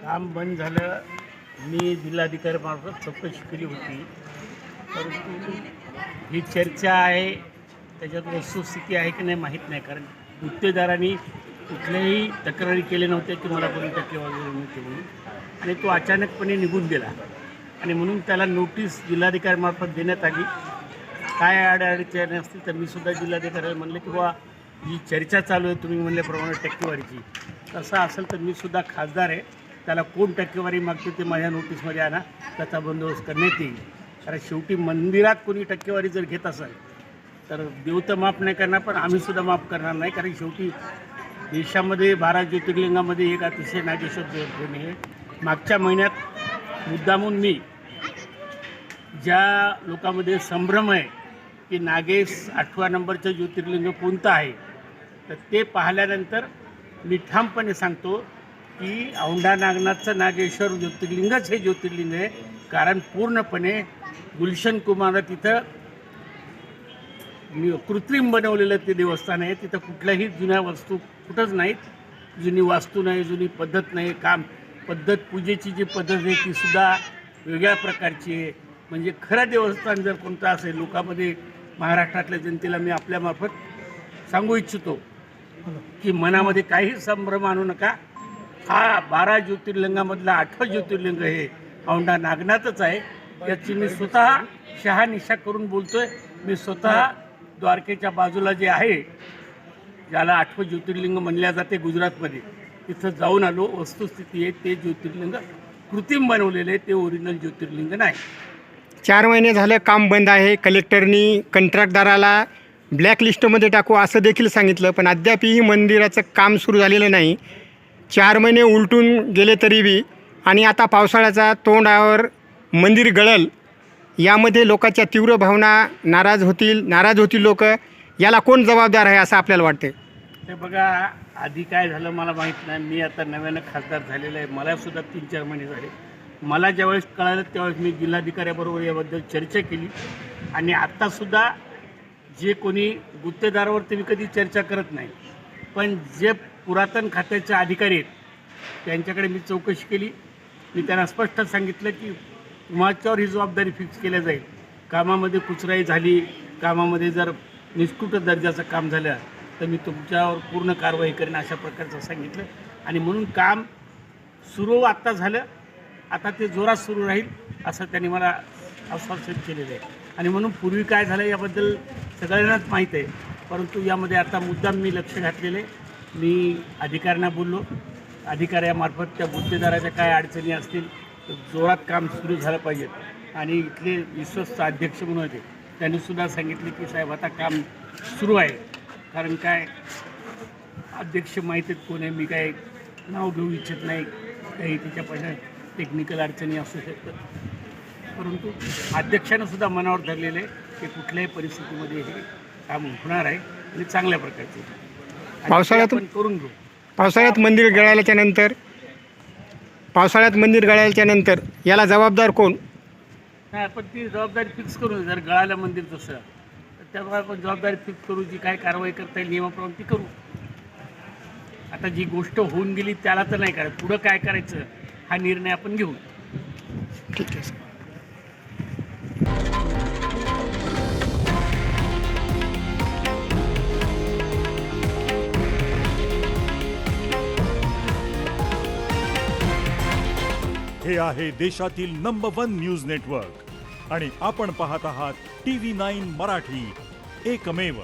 काम बंद झालं. मी जिल्हाधिकाऱ्यामार्फत चौकशी केली होती, परंतु ही चर्चा आहे त्याच्यात वस्तुस्थिती आहे की नाही माहीत नाही. कारण गुत्तेदारांनी कुठल्याही तक्रारी केल्या नव्हत्या की मला कोणी टक्केवारी मिळते म्हणून, आणि तो अचानकपणे निघून गेला आणि म्हणून त्याला नोटीस जिल्हाधिकाऱ्यामार्फत देण्यात आली. काय अडचणी असतील तर मी सुद्धा जिल्हाधिकाऱ्याला म्हणले की बुवा ही चर्चा चालू आहे तुम्ही म्हणल्याप्रमाणे टक्केवारीची, तसं असेल तर मी सुद्धा खासदार आहे, त्याला कोण टक्केवारी मागते ते माझ्या नोटीसमध्ये आणा, त्याचा बंदोबस्त करण्यात येईल. कारण शेवटी मंदिरात कोणी टक्केवारी जर घेत असेल तर देव तर माफ नाही करणार, पण आम्हीसुद्धा माफ करणार नाही. कारण शेवटी देशामध्ये 12 ज्योतिर्लिंगामध्ये एक अतिशय नागेश्वर ज्योतिर्लिंग आहे. मागच्या महिन्यात मुद्दामून मी ज्या लोकांमध्ये संभ्रम आहे की नागेश 8व्या नंबरचं ज्योतिर्लिंग कोणतं आहे, तर ते पाहिल्यानंतर मी ठामपणे सांगतो की औंढा नागनाथचं नागेश्वर ज्योतिर्लिंगच हे ज्योतिर्लिंग आहे. कारण पूर्णपणे गुलशन कुमार तिथं कृत्रिम बनवलेलं ते देवस्थान आहे. तिथं कुठल्याही जुन्या वस्तू कुठंच नाहीत, जुनी वास्तू नाही, जुनी पद्धत नाही, काम पद्धत पूजेची जी पद्धत आहे तीसुद्धा वेगळ्या प्रकारची आहे. म्हणजे खरं देवस्थान जर कोणतं असेल, लोकांमध्ये महाराष्ट्रातल्या जनतेला मी आपल्यामार्फत सांगू इच्छितो की मनामध्ये काही संभ्रम आणू नका. हा 12 ज्योतिर्लिंगामधला 8वं ज्योतिर्लिंग हे औंढा नागनाथच आहे. याची मी स्वतः शहानिशा करून बोलतोय. मी स्वतः द्वारकेच्या बाजूला जे आहे, ज्याला 8वं ज्योतिर्लिंग म्हणल्या जाते गुजरातमध्ये, तिथं जाऊन आलो. वस्तुस्थिती आहे ते ज्योतिर्लिंग कृत्रिम बनवलेले आहे, ते ओरिजिनल ज्योतिर्लिंग नाही. 4 महिने झालं काम बंद आहे. कलेक्टरनी कंत्राटदाराला ब्लॅकलिस्टमध्ये टाकू असं देखील सांगितलं, पण अद्यापही मंदिराचं काम सुरू झालेलं नाही. 4 महिने उलटून गेले तरी बी, आणि आता पावसाळ्याचा तोंडावर मंदिर गळल, यामध्ये लोकांच्या तीव्र भावना नाराज होतील लोक. याला कोण जबाबदार आहे असं आपल्याला वाटते? ते बघा, आधी काय झालं मला माहीत नाही. मी आता नव्यानं खासदार झालेलं आहे, मलासुद्धा 3-4 महिने झाले. मला ज्यावेळेस कळालं त्यावेळेस मी जिल्हाधिकाऱ्याबरोबर याबद्दल चर्चा केली. आणि आत्तासुद्धा जे कोणी गुत्तेदारावर ते मी कधी चर्चा करत नाही, पण जे पुरातन खात्याचे अधिकारी आहेत त्यांच्याकडे मी चौकशी केली. मी त्यांना स्पष्ट सांगितलं की तुमच्यावर ही जबाबदारी फिक्स केल्या जाईल. कामामध्ये कुचराई झाली, कामामध्ये जर निष्कृत दर्जाचं काम झालं तर मी तुमच्यावर पूर्ण कारवाई करेन, अशा प्रकारचं सांगितलं. आणि म्हणून काम सुरू आत्ता झालं, आता ते जोरात सुरू राहील असं त्यांनी मला आश्वासन केलेलं आहे. आणि म्हणून पूर्वी काय झालं याबद्दल सगळ्यांनाच माहीत आहे, परंतु यामध्ये आता मुद्दाम मी लक्ष घातलेलं आहे. मी अधिकाऱ्यांना बोललो, अधिकाऱ्यामार्फत त्या गुत्तेदाराच्या काय अडचणी असतील तर जोरात काम सुरू झालं पाहिजे. आणि इथले विश्वस्त अध्यक्ष म्हणून होते, त्यांनीसुद्धा सांगितले की साहेब आता काम सुरू आहे. कारण काय अध्यक्ष माहीत आहेत कोण आहे, मी काय नाव घेऊ इच्छित नाही, काही त्याच्यापासून टेक्निकल अडचणी असू शकतात, परंतु अध्यक्षांनीसुद्धा मनावर धरलेलं आहे की कुठल्याही परिस्थितीमध्ये हे काम होणार आहे आणि चांगल्या प्रकारचे पावसाळ्यात करून घेऊ. पावसाळ्यात मंदिर गळाल्याच्या नंतर याला जबाबदार कोण? नाही, आपण ती जबाबदारी फिक्स करू. जर गळालं मंदिर तसं तर त्यावर आपण जबाबदारी फिक्स करू, जी काय कारवाई करता येईल नियमाप्रमाणे ती करू. आता जी गोष्ट होऊन गेली त्याला तर नाही करायचं, पुढं काय करायचं हा निर्णय आपण घेऊ. ठीक आहे सर. हे आहे देशातील नंबर 1 न्यूज नेटवर्क आणि आपण पाहत आहात TV9 मराठी, एकमेव.